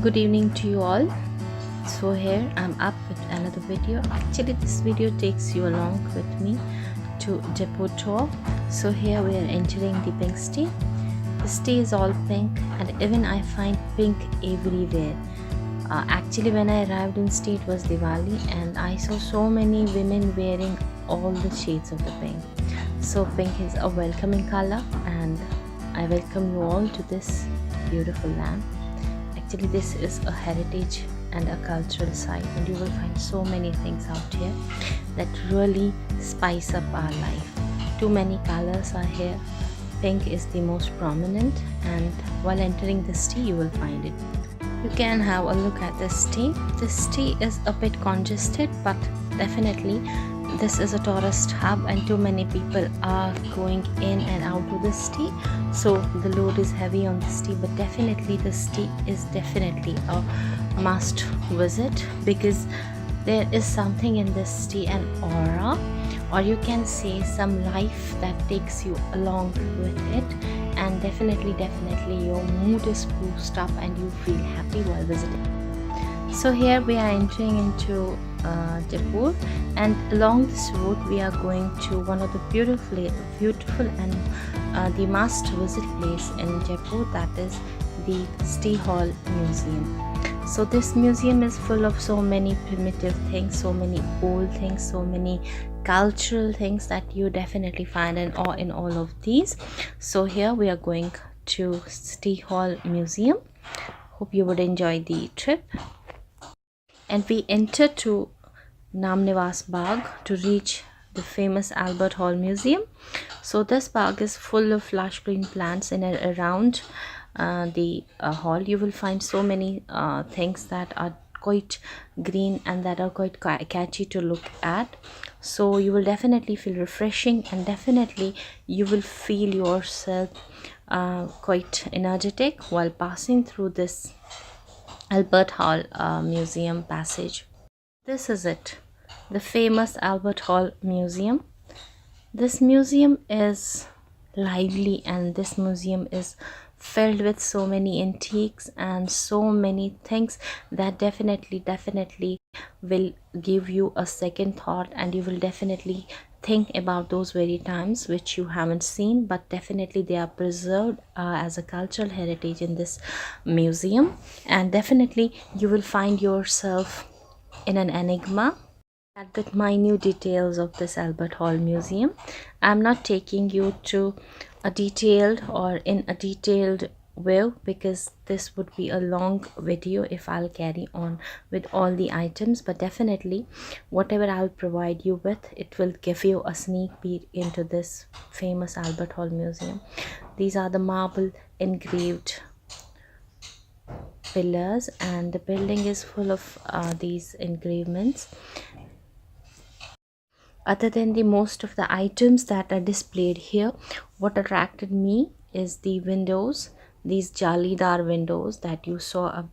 Good evening to you all. So here I'm up with another video. Actually this video takes you along with me to Jaipur tour. So here we are entering the pink city. The city is all pink and even I find pink everywhere. Actually when I arrived in city it was Diwali and I saw so many women wearing all the shades of the pink. So pink is a welcoming color and I welcome you all to this beautiful land. Actually this is a heritage and a cultural site and you will find so many things out here that really spice up our life. Too many colors are here. Pink is the most prominent and while entering the city you will find it. You can have a look at this city. This city is a bit congested but definitely this is a tourist hub and too many people are going in and out to the city, so the load is heavy on the city, but definitely the city is definitely a must visit because there is something in this city, an aura, or you can say some life that takes you along with it, and definitely your mood is boosted up and you feel happy while visiting. So here we are entering into Jaipur, and along this road we are going to one of the beautiful and the must visit place in Jaipur, that is the City Hall Museum. So this museum is full of so many primitive things, so many old things, so many cultural things that you definitely find in all of these. So here we are going to City Hall Museum. Hope you would enjoy the trip. And we enter to Nam Nivas Bagh to reach the famous Albert Hall Museum. So this bagh is full of lush green plants in and around the hall. You will find so many things that are quite green and that are quite catchy to look at. So you will definitely feel refreshing and definitely you will feel yourself quite energetic while passing through this Albert Hall Museum passage. This is it, the famous Albert Hall Museum. This museum is lively and this museum is filled with so many antiques and so many things that definitely will give you a second thought, and you will definitely think about those very times which you haven't seen, but definitely they are preserved as a cultural heritage in this museum, and definitely you will find yourself in an enigma at the minute details of this Albert Hall Museum. I'm not taking you to a detailed or in a detailed view because this would be a long video if I'll carry on with all the items, but definitely whatever I'll provide you with, it will give you a sneak peek into this famous Albert Hall Museum. These are the marble engraved pillars and the building is full of these engravements. Other than the most of the items that are displayed here, what attracted me is the windows, these jalidar windows that you saw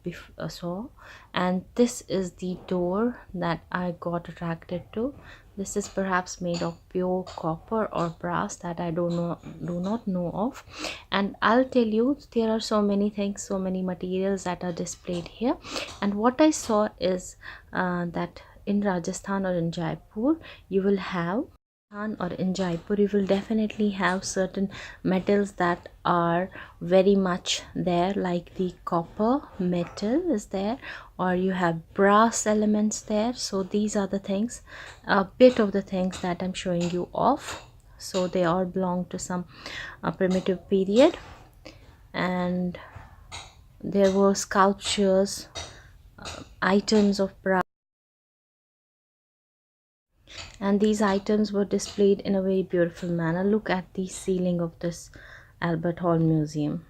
and this is the door that I got attracted to. This is perhaps made of pure copper or brass that I do not know of, and I'll tell you there are so many things, so many materials that are displayed here. And what I saw is that in Rajasthan or in Jaipur you will have you will definitely have certain metals that are very much there, like the copper metal is there, or you have brass elements there. So these are the things, a bit of the things that I'm showing you off. So they all belong to some primitive period, and there were sculptures, items of brass, and these items were displayed in a very beautiful manner. Look at the ceiling of this Albert Hall Museum.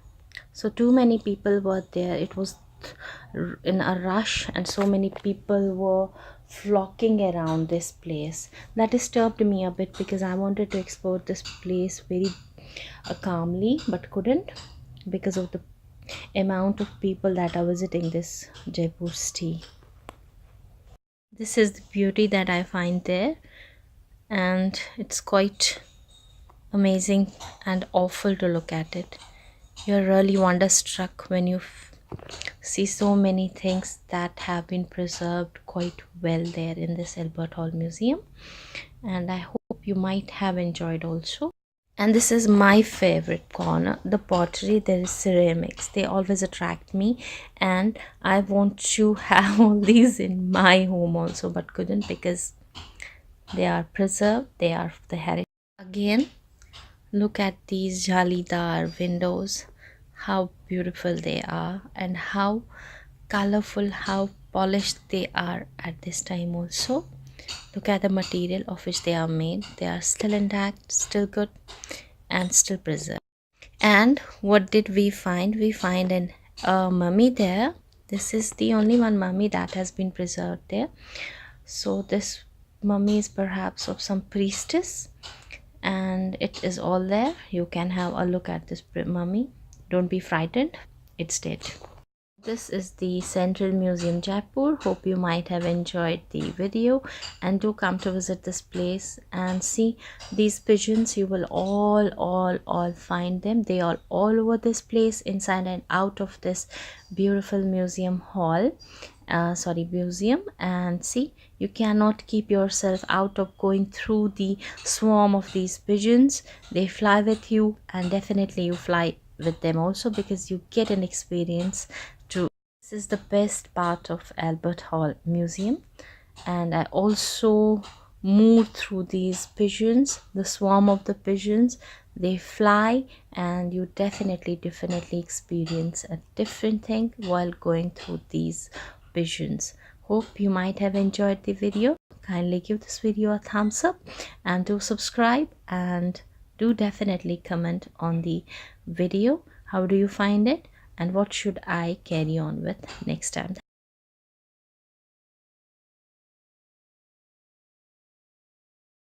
So too many people were there. It was in a rush and so many people were flocking around this place. That disturbed me a bit because I wanted to explore this place very calmly but couldn't because of the amount of people that are visiting this Jaipur city. This is the beauty that I find there, and it's quite amazing and awful to look at it. You're really wonderstruck when you See, so many things that have been preserved quite well there in this Albert Hall Museum, and I hope you might have enjoyed also. And this is my favorite corner, the pottery. There is ceramics, they always attract me, and I want to have all these in my home also, but couldn't because they are preserved, they are the heritage. Again, look at these jalidar windows, how beautiful they are and how colorful, how polished they are at this time also. Look at the material of which they are made, they are still intact, still good, and still preserved. And what did we find? We find a mummy there. This is the only one mummy that has been preserved there. So this mummy is perhaps of some priestess, and it is all there. You can have a look at this mummy. Don't be frightened, it's dead. This is the Central Museum, Jaipur. Hope you might have enjoyed the video, and do come to visit this place and see these pigeons. You will all find them. They are all over this place, inside and out of this beautiful museum hall, museum. And see, you cannot keep yourself out of going through the swarm of these pigeons. They fly with you, and definitely you fly with them also, because you get an experience to. This is the best part of Albert Hall Museum. And I also moved through these pigeons, the swarm of the pigeons. They fly, and you definitely experience a different thing while going through these pigeons. Hope you might have enjoyed the video. Kindly give this video a thumbs up, and do subscribe, and do definitely comment on the video. How do you find it, and what should I carry on with next time?